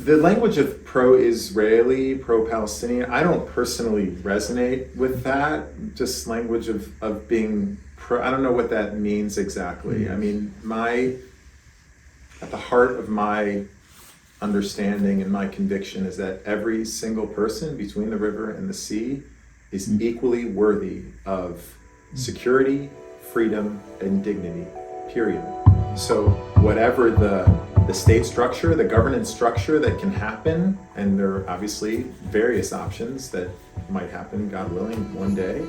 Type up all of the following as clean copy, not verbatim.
The language of pro-Israeli, pro-Palestinian, I don't personally resonate with that. Just language of being pro, I don't know what that means exactly. I mean, at the heart of my understanding and my conviction is that every single person between the river and the sea is equally worthy of security, freedom, and dignity, period. So whatever the state structure, the governance structure that can happen, and there are obviously various options that might happen, God willing, one day,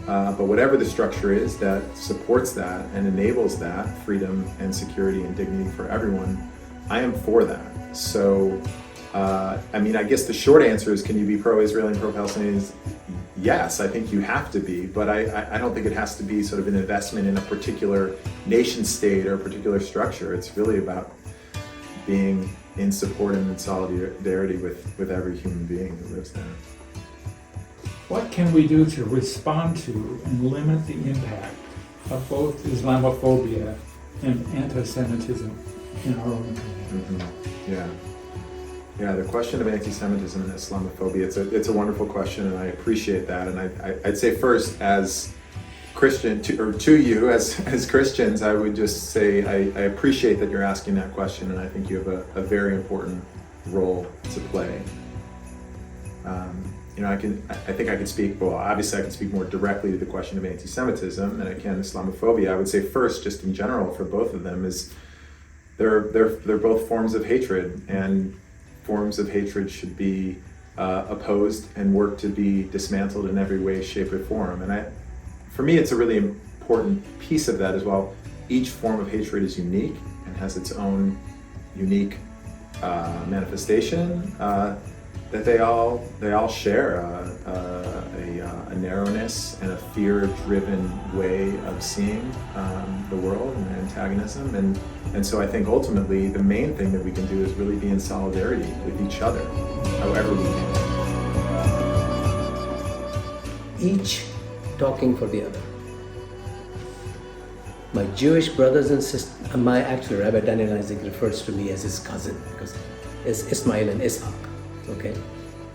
but whatever the structure is that supports that and enables that freedom and security and dignity for everyone, I am for that. So, I mean, I guess the short answer is, can you be pro-Israeli and pro-Palestinian? Yes, I think you have to be, but I don't think it has to be sort of an investment in a particular nation state or a particular structure. It's really about being in support and in solidarity with every human being who lives there. What can we do to respond to and limit the impact of both Islamophobia and anti-Semitism in our own community? Yeah, the question of anti-Semitism and Islamophobia, it's a wonderful question, and I appreciate that. And I'd say first, as Christian, to you as Christians, I would just say I appreciate that you're asking that question, and I think you have a very important role to play. I think I can speak, well, obviously I can speak more directly to the question of anti-Semitism than I can Islamophobia. I would say first, just in general, for both of them, is they're both forms of hatred, and forms of hatred should be opposed and work to be dismantled in every way, shape, or form. And for me, it's a really important piece of that as well. Each form of hatred is unique and has its own unique manifestation. That they all share a narrowness and a fear-driven way of seeing the world and antagonism, and so I think ultimately the main thing that we can do is really be in solidarity with each other, however we can. Each talking for the other. My Jewish brothers and sisters, actually Rabbi Daniel Isaac refers to me as his cousin because it's Ismail and Ishaq. Okay,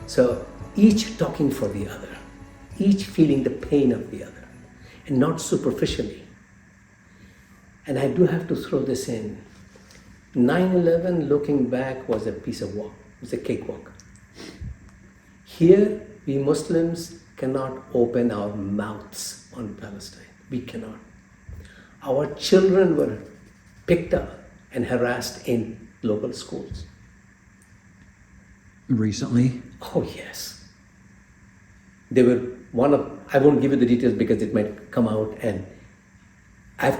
so each talking for the other, each feeling the pain of the other, and not superficially. And I do have to throw this in. 9/11, looking back, was a piece of work. It was a cakewalk. Here, we Muslims cannot open our mouths on Palestine. We cannot. Our children were picked up and harassed in local schools. Recently? Oh, yes. They were I won't give you the details because it might come out, and I've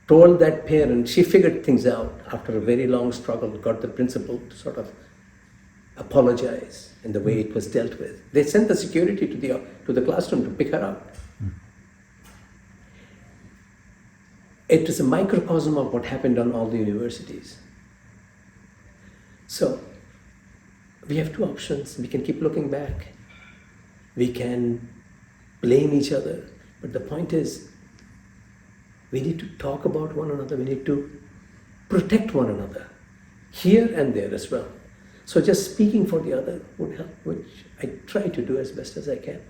told that parent, she figured things out after a very long struggle, got the principal to sort of apologize in the way it was dealt with. They sent the security to the classroom to pick her up. It is a microcosm of what happened on all the universities. So, we have two options. We can keep looking back. We can blame each other. But the point is, we need to talk about one another. We need to protect one another, here and there as well. So just speaking for the other would help, which I try to do as best as I can.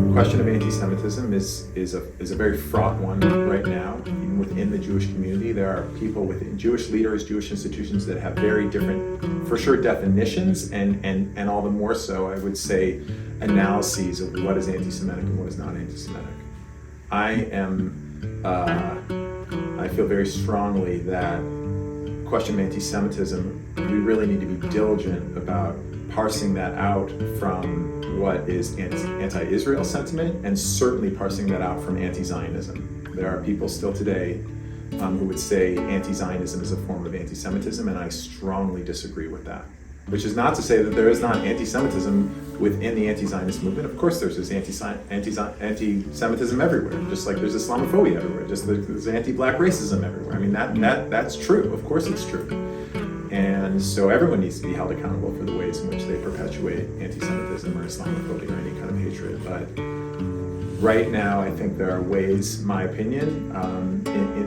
The question of anti-Semitism is a very fraught one right now. Even within the Jewish community, there are people within Jewish leaders, Jewish institutions that have very different, for sure, definitions, and all the more so, I would say, analyses of what is anti-Semitic and what is not anti-Semitic. I feel very strongly that the question of anti-Semitism, we really need to be diligent about parsing that out from what is anti-Israel sentiment, and certainly parsing that out from anti-Zionism. There are people still today who would say anti-Zionism is a form of anti-Semitism, and I strongly disagree with that. Which is not to say that there is not anti-Semitism within the anti-Zionist movement. Of course there's anti-Semitism everywhere, just like there's Islamophobia everywhere, just like there's anti-black racism everywhere. I mean, that's true, of course it's true. And so everyone needs to be held accountable for the ways in which they perpetuate anti-Semitism or Islamophobia or any kind of hatred. But right now, I think there are ways, my opinion,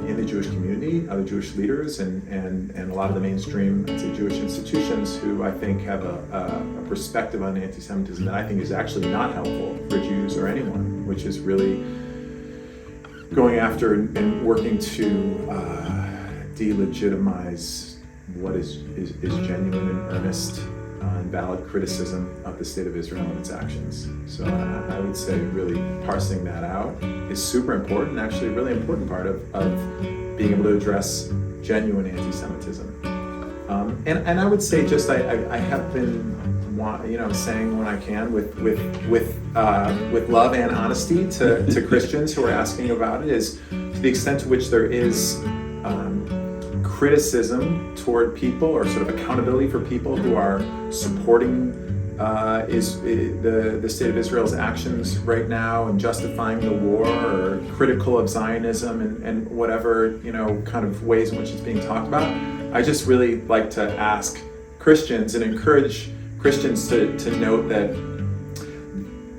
in the Jewish community, other Jewish leaders, and a lot of the mainstream, I'd say, Jewish institutions who I think have a perspective on anti-Semitism that I think is actually not helpful for Jews or anyone, which is really going after and working to delegitimize what is genuine and earnest and valid criticism of the state of Israel and its actions. So I would say really parsing that out is super important, actually a really important part of being able to address genuine anti-Semitism. And I would say just I have been saying when I can with love and honesty to Christians who are asking about it is to the extent to which there is criticism toward people or sort of accountability for people who are supporting the state of Israel's actions right now and justifying the war or critical of Zionism and whatever kind of ways in which it's being talked about. I just really like to ask Christians and encourage Christians to note that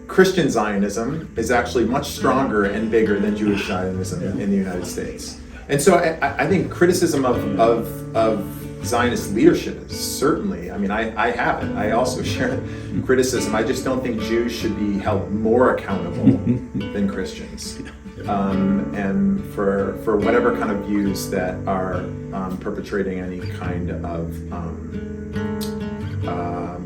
Christian Zionism is actually much stronger and bigger than Jewish Zionism in the United States. And so I think criticism of Zionist leadership is certainly, I have it. I also share criticism. I just don't think Jews should be held more accountable than Christians. And for whatever kind of views that are perpetrating any kind of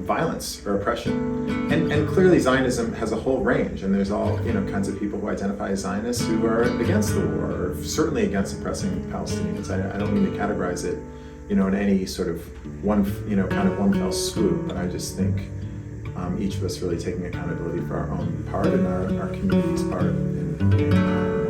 violence or oppression. And clearly Zionism has a whole range, and there's all kinds of people who identify as Zionists who are against the war, or certainly against oppressing Palestinians. I don't mean to categorize it, in any sort of one fell swoop, but I just think each of us really taking accountability for our own part and our community's part in